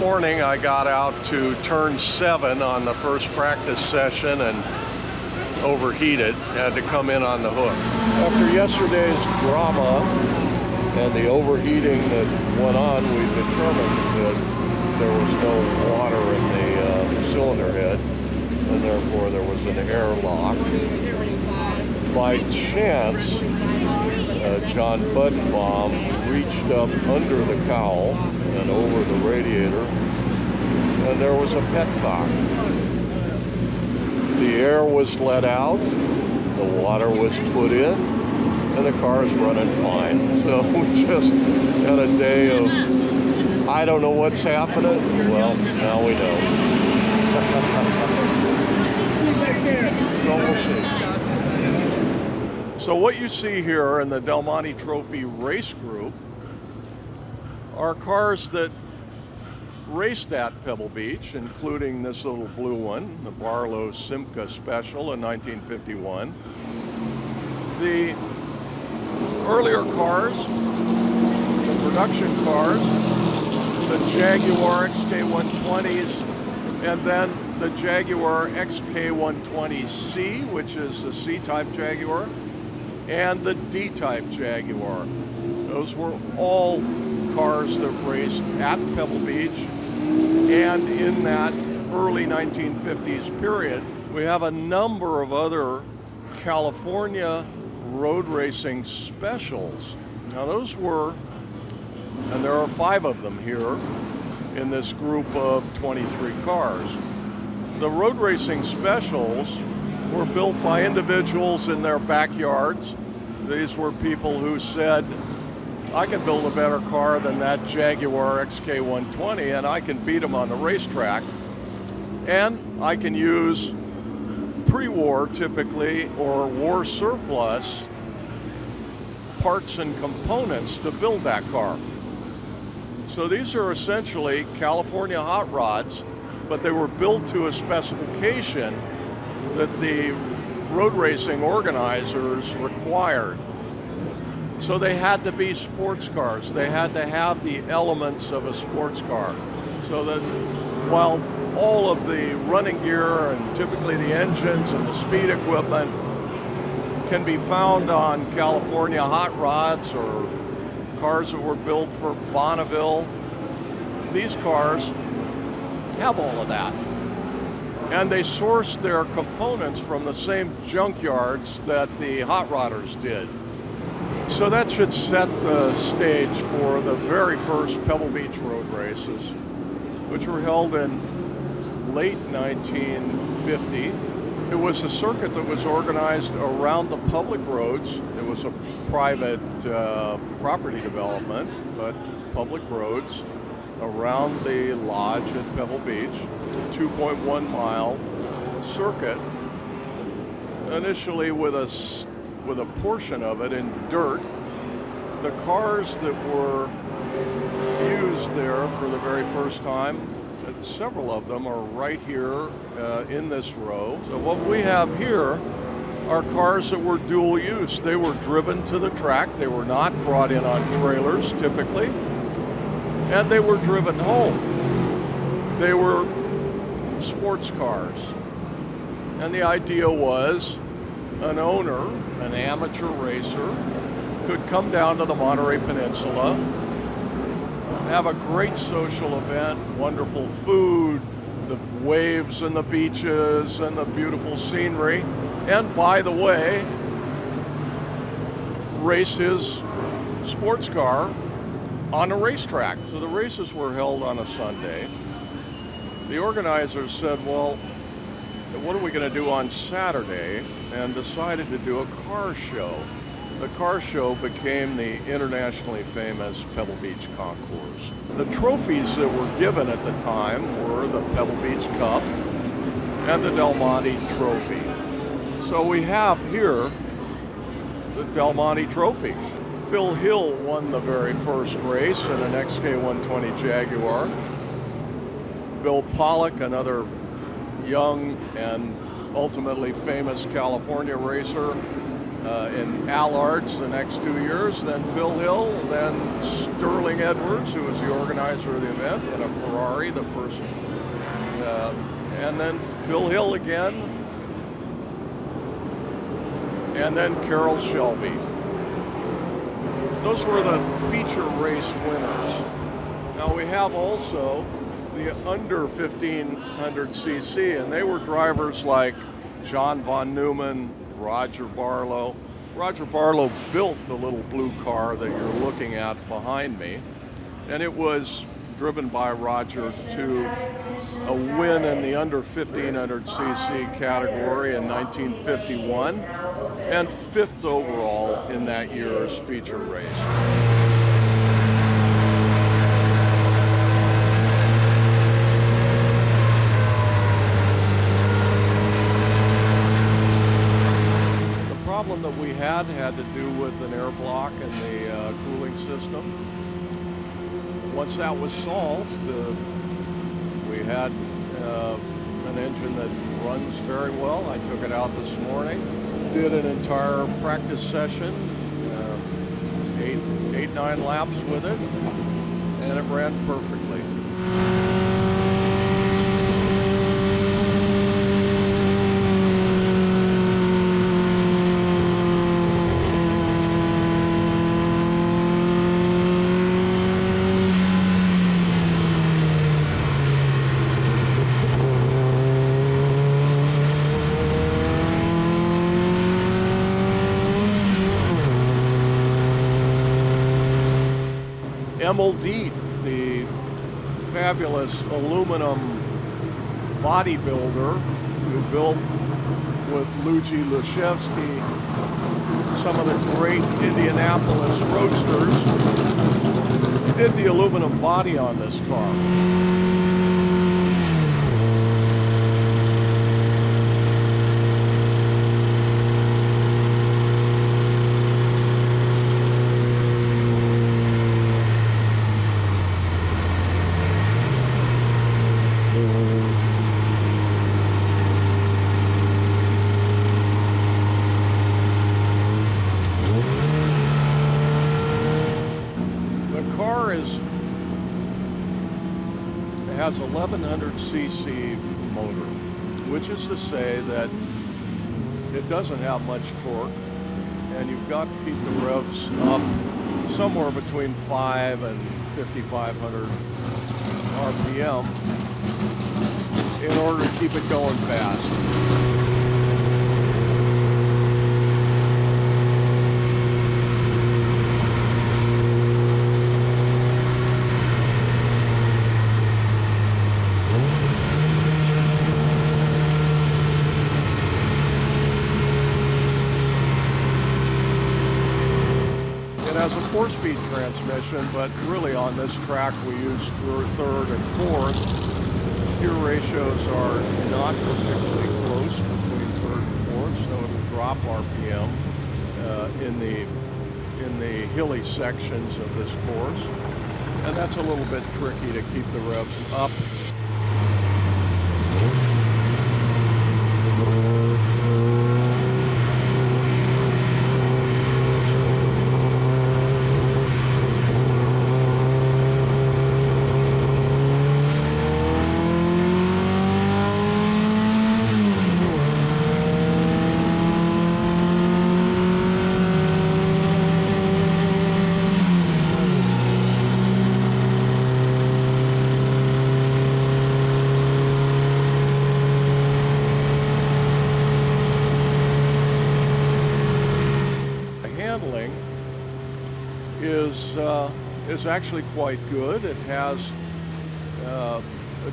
morning I got out to turn 7 on the first practice session and overheated, had to come in on the hook. After yesterday's drama and the overheating that went on, we determined that there was no water in the cylinder head, and therefore there was an airlock. By chance, John Buddenbaum reached up under the cowl and over the radiator, and there was a petcock. The air was let out, the water was put in, and the car is running fine. So we just had a day of, I don't know what's happening. Well, now we know. So we'll see. So what you see here in the Del Monte Trophy race group are cars that raced at Pebble Beach, including this little blue one, the Barlow Simca Special in 1951. The earlier cars, the production cars, the Jaguar XK120s, and then the Jaguar XK120C, which is the C-type Jaguar, and the D-type Jaguar. Those were all cars that raced at Pebble Beach, and in that early 1950s period, we have a number of other California road racing specials. Now those were, and there are 5 of them here in this group of 23 cars. The road racing specials were built by individuals in their backyards. These were people who said, I can build a better car than that Jaguar XK120, and I can beat them on the racetrack. And I can use pre-war typically, or war surplus parts and components to build that car. So these are essentially California hot rods, but they were built to a specification that the road racing organizers required. So they had to be sports cars. They had to have the elements of a sports car. So that while all of the running gear and typically the engines and the speed equipment can be found on California hot rods or cars that were built for Bonneville, these cars have all of that. And they sourced their components from the same junkyards that the hot rodders did. So that should set the stage for the very first Pebble Beach road races, which were held in late 1950. It was a circuit that was organized around the public roads. It was a private property development, but public roads around the lodge at Pebble Beach, 2.1 mile circuit, initially with a portion of it in dirt. The cars that were used there for the very first time, and several of them are right here in this row. So what we have here are cars that were dual use. They were driven to the track. They were not brought in on trailers typically, and they were driven home. They were sports cars. And the idea was an owner, an amateur racer, could come down to the Monterey Peninsula, have a great social event, wonderful food, the waves and the beaches and the beautiful scenery, and by the way, race his sports car on a racetrack. So the races were held on a Sunday. The organizers said, well, what are we going to do on Saturday? And decided to do a car show. The car show became the internationally famous Pebble Beach Concours. The trophies that were given at the time were the Pebble Beach Cup and the Del Monte Trophy. So we have here the Del Monte Trophy. Phil Hill won the very first race in an XK120 Jaguar. Bill Pollock, another young and ultimately famous California racer, in Allards the next 2 years, then Phil Hill, then Sterling Edwards, who was the organizer of the event, in a Ferrari, the first, and then Phil Hill again, and then Carroll Shelby. Those were the feature race winners. Now we have also the under 1500cc, and they were drivers like John von Neumann, Roger Barlow. Roger Barlow built the little blue car that you're looking at behind me, and it was driven by Roger to a win in the under 1500cc category in 1951, and 5th overall in that year's feature race. The problem that we had to do with an air block in the cooling system. Once that was solved, we had an engine that runs very well. I took it out this morning, did an entire practice session, 8-9 laps with it, and it ran perfectly. Deet, the fabulous aluminum bodybuilder who built with Luigi Luszewski some of the great Indianapolis roadsters, did the aluminum body on this car. Has 1100cc motor, which is to say that it doesn't have much torque, and you've got to keep the revs up somewhere between 5 and 5,500 RPM in order to keep it going fast. Has a 4-speed transmission, but really on this track we use third and fourth. Gear ratios are not particularly close between third and fourth, so it'll drop RPM in the hilly sections of this course, and that's a little bit tricky to keep the revs up. Is actually quite good. It has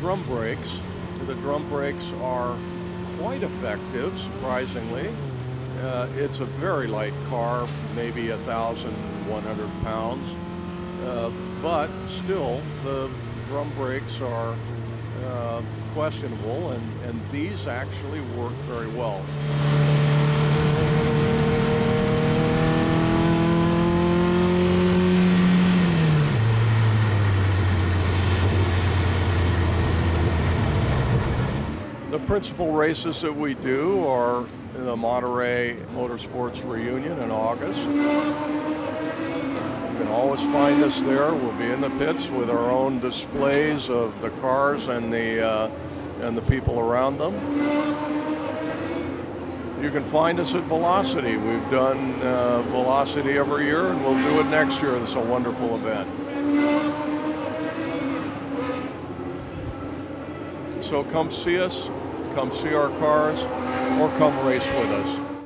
drum brakes. The drum brakes are quite effective, surprisingly. It's a very light car, maybe 1,100 pounds, but still the drum brakes are questionable, and these actually work very well. The principal races that we do are the Monterey Motorsports Reunion in August. You can always find us there. We'll be in the pits with our own displays of the cars and the people around them. You can find us at Velocity. We've done Velocity every year, and we'll do it next year. It's a wonderful event. So come see us, come see our cars, or come race with us.